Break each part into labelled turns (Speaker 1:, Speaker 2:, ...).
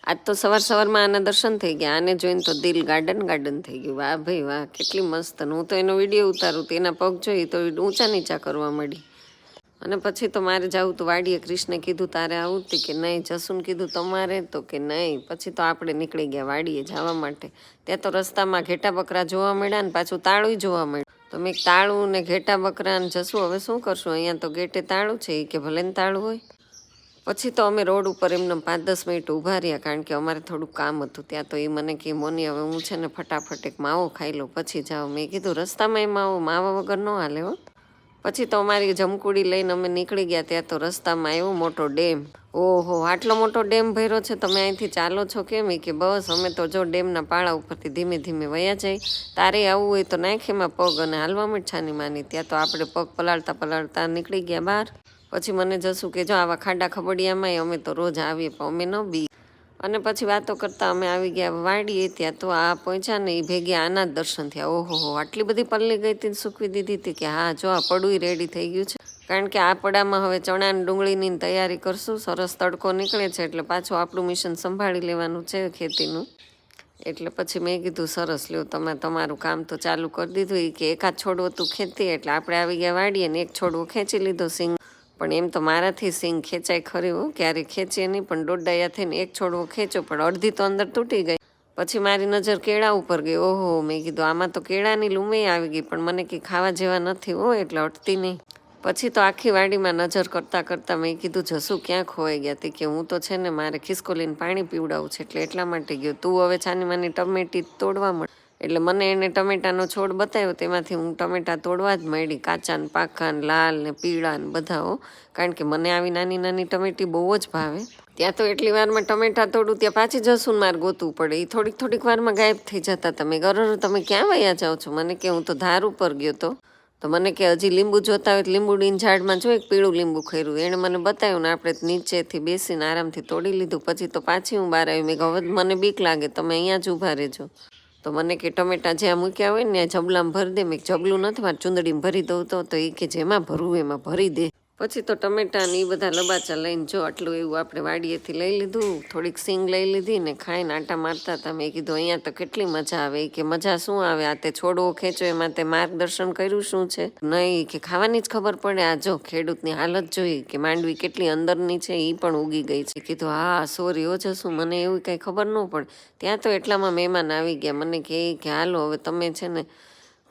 Speaker 1: આજ તો સવારમાં આના દર્શન થઈ ગયા. આને જોઈને તો દિલ ગાર્ડન થઈ ગયું. વાહ ભાઈ વાહ, કેટલી મસ્ત. હું તો એનો વિડીયો ઉતારું તો એના પગ જોઈ તો ઊંચા નીચા કરવા મળી. અને પછી તો મારે જવું તો વાડીએ. કૃષ્ણે કીધું તારે આવું હતી કે નહીં, જસુને કીધું તમારે તો કે નહીં. પછી તો આપણે નીકળી ગયા વાડીએ જવા માટે. ત્યાં તો રસ્તામાં ઘેટા બકરા જોવા મળ્યા ને પાછું તાળું જોવા મળ્યું. તો મેં તાળું ને ઘેટા બકરા ને જશું હવે શું કરશું, અહીંયા તો ગેટે તાળું છે કે ભલે ને તાળું હોય. પછી તો અમે રોડ ઉપર એમને 5-10 મિનિટ ઊભા રહ્યા, કારણ કે અમારે થોડુંક કામ હતું ત્યાં. તો એ મને કે મોની હવે હું છે ને ફટાફટ એક માવો ખાઈ લઉં પછી જાઓ. મેં કીધું રસ્તામાં એ માવા વગર ન હાલે હો. પછી તો અમારી જમકુડી લઈને અમે નીકળી ગયા. ત્યાં તો રસ્તામાં એવો મોટો ડેમ. ઓહો, આટલો મોટો ડેમ ભર્યો છે, તમે અહીંથી ચાલો છો કેમ? કે બસ અમે તો જો ડેમના પાળા ઉપરથી ધીમે ધીમે વયા જાય. તારે આવવું હોય તો નાખ એમાં પગ અને હાલવા માંડ છાની માની. ત્યાં તો આપણે પગ પલાળતા નીકળી ગયા બહાર. પછી મને જશું કે જો આવા ખાડા ખબડિયામાં અમે તો રોજ આવીએ પણ અમે ન બી. અને પછી વાતો કરતાં અમે આવી ગયા વાડીએ. ત્યાં તો આ પહોંચ્યા ને એ ભેગી આના જ દર્શન થયા. ઓહો, આટલી બધી પલ્લી ગઈ હતી સૂકવી દીધી હતી કે હા જો આ પડું રેડી થઈ ગયું છે. કારણ કે આ પડામાં હવે ચણા ડુંગળીની તૈયારી કરશું. સરસ તડકો નીકળે છે એટલે પાછું આપણું મિશન સંભાળી લેવાનું છે ખેતીનું. એટલે પછી મેં કીધું સરસ લ્યો, તમે તમારું કામ તો ચાલુ કરી દીધું. એ કે એકાદ છોડવો તું ખેતી, એટલે આપણે આવી ગયા વાડીએ ને એક છોડવો ખેંચી લીધો સિંગ. પણ એમ તો મારાથી સિંગ ખેંચાય ખરી હો, ક્યારેય ખેંચીએ નહીં. પણ દોડાયા થઈને એક છોડવો ખેંચો પણ અડધી તો અંદર તૂટી ગઈ. પછી મારી નજર કેળા ઉપર ગઈ. ઓહો, મેં કીધું આમાં તો કેળાની લૂમે આવી ગઈ, પણ મને કંઈ ખાવા જેવા નથી હો, એટલે અટતી નહીં. પછી તો આખી વાડીમાં નજર કરતાં મેં કીધું જશું ક્યાં ખોવાઈ ગયા હતી. કે હું તો છે ને મારે ખિસકોલીને પાણી પીવડાવું છે એટલે એટલા માટે ગયો. તું હવે છાની માની ટમેટી તોડવા મળ. એટલે મને એને ટમેટાનો છોડ બતાવ્યો, તેમાંથી હું ટમેટા તોડવા જ માંડી. કાચા ને પાકા ને લાલ ને પીળા ને બધા હો. કારણ કે મને આવી નાની નાની ટમેટી બહુ જ ભાવે. ત્યાં તો એટલી વારમાં ટમેટા તોડું ત્યાં પાછી જશું ને મારે ગોતવું પડે. એ થોડીક વારમાં ગાયબ થઈ જતા. તમે તમે ક્યાં વયા જાઓ છો? મને કે હું તો ધાર ઉપર ગયો તો મને કે હજી લીંબુ જોતા હોય તો લીંબુડીની ઝાડમાં જો એક પીળું લીંબુ ખર્યું. એણે મને બતાવ્યું ને આપણે નીચેથી બેસીને આરામથી તોડી લીધું. પછી તો પાછી હું બહાર આવી. મેં કહું હવે મને બીક લાગે, તમે અહીંયા જ ઊભા રહેજો. તો મને કે ટમેટા જ્યાં મૂક્યા હોય ને જબલામાં ભરી દે. મેં જબલું નથી, મારે ચૂંદડીમાં ભરી દઉં તો એ કે જેમાં ભરવું એમાં ભરી દે. પછી તો ટમેટા ને એ બધા લબાચા લઈને જો આટલું એવું આપણે વાડીએથી લઈ લીધું. થોડીક સિંગ લઈ લીધી ને ખાઈને આટા મારતા હતા. મેં કીધું અહીંયા તો કેટલી મજા આવે. કે મજા શું આવે, આ તે છોડવો ખેંચો એમાં તે માર્ગદર્શન કર્યું શું છે નહીં, કે ખાવાની જ ખબર પડે. આ જો ખેડૂતની હાલત જોઈ કે માંડવી કેટલી અંદરની છે, એ પણ ઉગી ગઈ છે. કીધું હા સોરી હો જશું, મને એવું કંઈ ખબર ન પડે. ત્યાં તો એટલામાં મહેમાન આવી ગયા. મને કે હાલો હવે તમે છે ને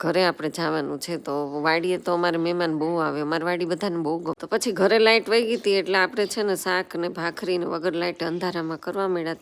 Speaker 1: ઘરે આપણે જવાનું છે. તો વાડીએ તો અમારે મહેમાન બહુ આવે, અમારી વાડી બધાને બહુ ગમે. તો પછી ઘરે લાઇટ વહી ગઈ હતી એટલે આપણે છે ને શાક ને ભાખરી ને વગર લાઇટ અંધારામાં કરવા માંડ્યા.